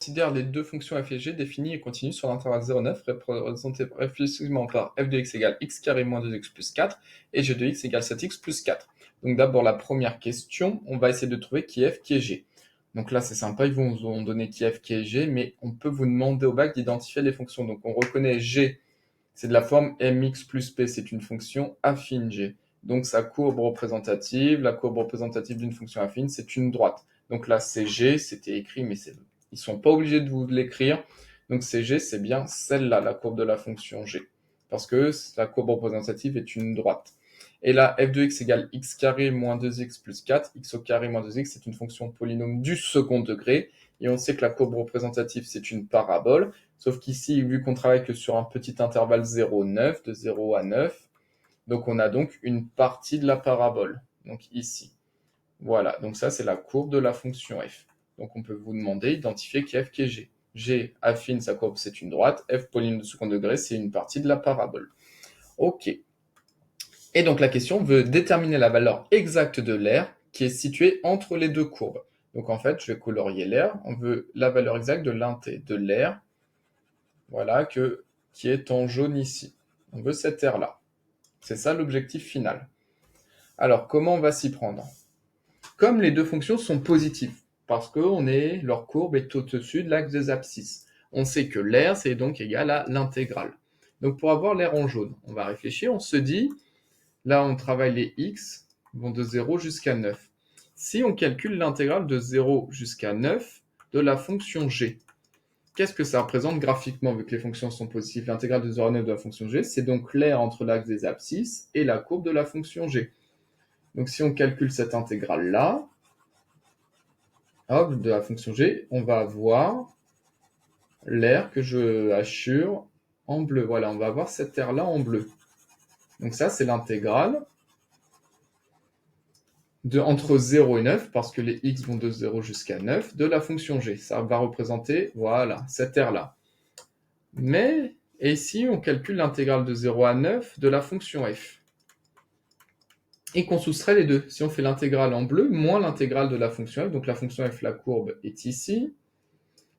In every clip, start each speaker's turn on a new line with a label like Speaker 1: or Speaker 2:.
Speaker 1: Considère les deux fonctions f et g définies et continues sur l'intervalle 0,9 représentées réfléchissement par f de x égale x carré moins 2x plus 4 et g de x égale 7x plus 4. Donc d'abord la première question, on va essayer de trouver qui est f, qui est g. Donc là c'est sympa, ils vont vous donner qui est f, qui est g, mais on peut vous demander au bac d'identifier les fonctions. Donc on reconnaît g, c'est de la forme mx plus p, c'est une fonction affine g. Donc sa courbe représentative, la courbe représentative d'une fonction affine, c'est une droite. Donc là c'est g, c'était écrit, mais ils sont pas obligés de vous l'écrire. Donc Cg, c'est bien celle-là, la courbe de la fonction g. Parce que la courbe représentative est une droite. Et là, f de x égale x carré moins 2x plus 4, x au carré moins 2x, c'est une fonction polynôme du second degré. Et on sait que la courbe représentative, c'est une parabole. Sauf qu'ici, vu qu'on travaille que sur un petit intervalle 0,9, de 0 à 9, donc on a donc une partie de la parabole. Donc ici. Voilà, donc ça, c'est la courbe de la fonction f. Donc on peut vous demander d'identifier qui est f, qui est g. G affine, sa courbe, c'est une droite. F polynôme de second degré, c'est une partie de la parabole. Ok. Et donc la question veut déterminer la valeur exacte de l'air qui est située entre les deux courbes. Donc en fait, je vais colorier l'air. On veut la valeur exacte de l'inté de l'air, voilà, qui est en jaune ici. On veut cet air-là. C'est ça l'objectif final. Alors, comment on va s'y prendre? Comme les deux fonctions sont positives, parce que leur courbe est au-dessus de l'axe des abscisses. On sait que l'air, c'est donc égal à l'intégrale. Donc pour avoir l'air en jaune, on va réfléchir, on se dit, là on travaille les x, vont de 0 jusqu'à 9. Si on calcule l'intégrale de 0 jusqu'à 9 de la fonction g, qu'est-ce que ça représente graphiquement, vu que les fonctions sont positives? L'intégrale de 0 à 9 de la fonction g, c'est donc l'air entre l'axe des abscisses et la courbe de la fonction g. Donc si on calcule cette intégrale-là, hop, de la fonction g, on va avoir l'air que je assure en bleu. Voilà, on va avoir cet air-là en bleu. Donc ça, c'est l'intégrale entre 0 et 9, parce que les x vont de 0 jusqu'à 9, de la fonction g. Ça va représenter, voilà, cet air-là. Mais, et si on calcule l'intégrale de 0 à 9 de la fonction f, et qu'on soustrait les deux. Si on fait l'intégrale en bleu, moins l'intégrale de la fonction f, donc la fonction f, la courbe est ici.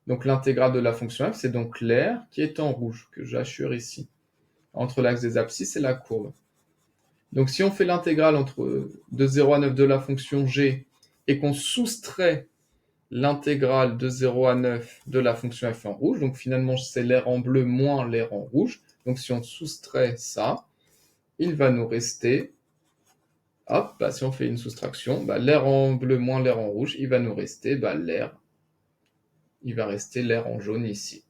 Speaker 1: Donc l'intégrale de la fonction f, c'est donc l'air qui est en rouge, que j'assure ici, entre l'axe des abscisses et la courbe. Donc si on fait l'intégrale de 0 à 9 de la fonction g, et qu'on soustrait l'intégrale de 0 à 9 de la fonction f en rouge, donc finalement c'est l'air en bleu moins l'air en rouge, donc si on soustrait ça, il va nous rester, hop, bah, si on fait une soustraction, bah, l'air en bleu moins l'air en rouge, il va nous rester il va rester l'air en jaune ici.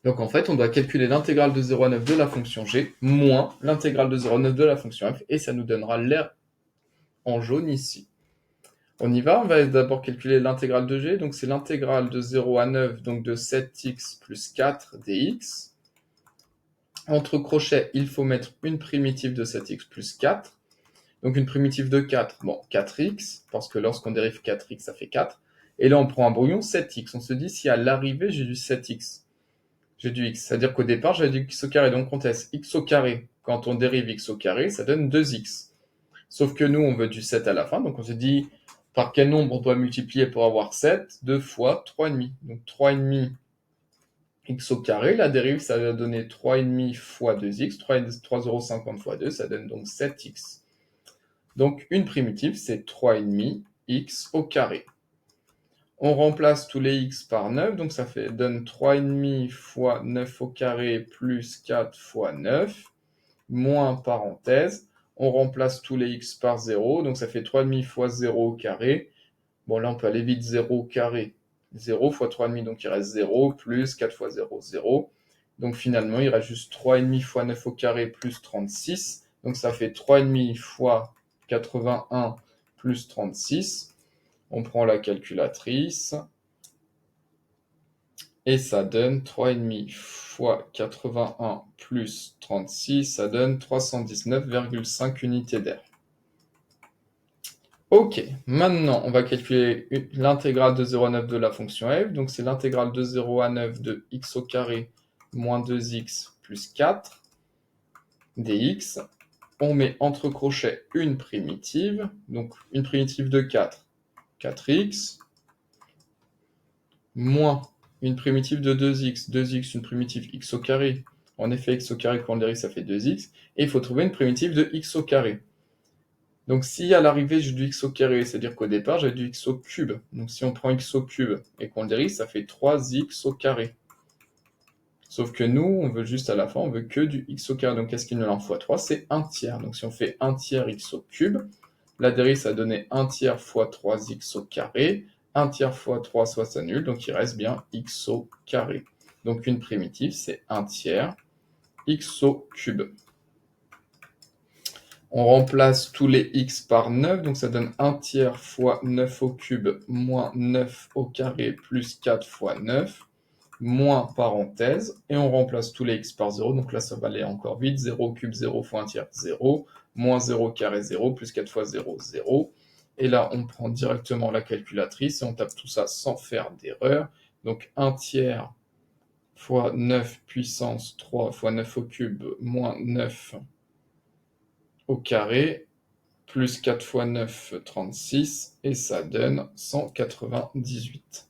Speaker 1: Donc en fait, on doit calculer l'intégrale de 0 à 9 de la fonction g moins l'intégrale de 0 à 9 de la fonction f, et ça nous donnera l'air en jaune ici. On y va, on va d'abord calculer l'intégrale de g, donc c'est l'intégrale de 0 à 9, donc de 7x plus 4 dx. Entre crochets, il faut mettre une primitive de 7x plus 4. Donc une primitive de 4, bon, 4x, parce que lorsqu'on dérive 4x, ça fait 4. Et là, on prend un brouillon 7x. On se dit, si à l'arrivée, j'ai du 7x, j'ai du x. C'est-à-dire qu'au départ, j'avais du x au carré. Donc on teste x au carré. Quand on dérive x au carré, ça donne 2x. Sauf que nous, on veut du 7 à la fin. Donc on se dit, par quel nombre on doit multiplier pour avoir 7? 2 fois 3,5. Donc 3,5 x au carré. La dérive, ça va donner 3,5 fois 2x. 3,50 fois 2, ça donne donc 7x. Donc une primitive, c'est 3,5 x au carré. On remplace tous les x par 9, donc ça donne 3,5 fois 9 au carré plus 4 fois 9, moins parenthèse. On remplace tous les x par 0, donc ça fait 3,5 fois 0 au carré. Bon, là, on peut aller vite, 0 au carré. 0 fois 3,5, donc il reste 0, plus 4 fois 0, 0. Donc finalement, il reste juste 3,5 fois 9 au carré plus 36. Donc ça fait 3,5 fois 81 plus 36. On prend la calculatrice. Et ça donne 3,5 fois 81 plus 36, ça donne 319,5 unités d'air. Ok, maintenant on va calculer l'intégrale de 0 à 9 de la fonction f. Donc c'est l'intégrale de 0 à 9 de x au carré moins 2x plus 4 dx. On met entre crochets une primitive, donc une primitive de 4, 4x, moins une primitive de 2x. 2x, une primitive x au carré. En effet, x au carré, quand on dirige, ça fait 2x. Et il faut trouver une primitive de x au carré. Donc si à l'arrivée j'ai du x au carré, c'est-à-dire qu'au départ j'ai du x au cube. Donc si on prend x au cube et qu'on le dirige, ça fait 3x au carré. Sauf que nous, on veut juste à la fin, on veut que du x au carré. Donc qu'est-ce qu'il nous en fois 3? C'est 1 tiers. Donc si on fait 1 tiers x au cube, la dérive ça donnait 1 tiers fois 3x au carré. 1 tiers fois 3, soit ça s'annule. Donc il reste bien x au carré. Donc une primitive, c'est 1 tiers x au cube. On remplace tous les x par 9, donc ça donne 1 tiers fois 9 au cube moins 9 au carré plus 4 fois 9, moins parenthèse, et on remplace tous les x par 0, donc là ça va aller encore vite, 0 au cube, 0 fois 1 tiers, 0, moins 0 au carré, 0, plus 4 fois 0, 0, et là on prend directement la calculatrice et on tape tout ça sans faire d'erreur, donc 1 tiers fois 9 puissance 3 fois 9 au cube moins 9 au carré, plus 4 fois 9, 36, et ça donne 198.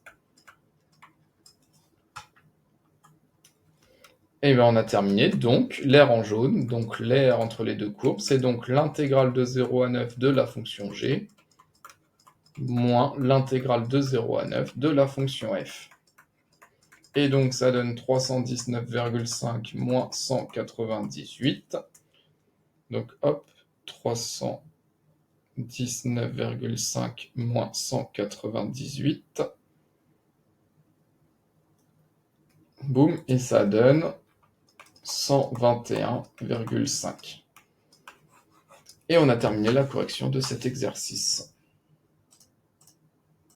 Speaker 1: Et bien on a terminé, donc l'air en jaune, donc l'air entre les deux courbes, c'est donc l'intégrale de 0 à 9 de la fonction g, moins l'intégrale de 0 à 9 de la fonction f. Et donc ça donne 319,5 moins 198. Donc hop, 319,5 moins 198. Boum, et ça donne 121,5. Et on a terminé la correction de cet exercice.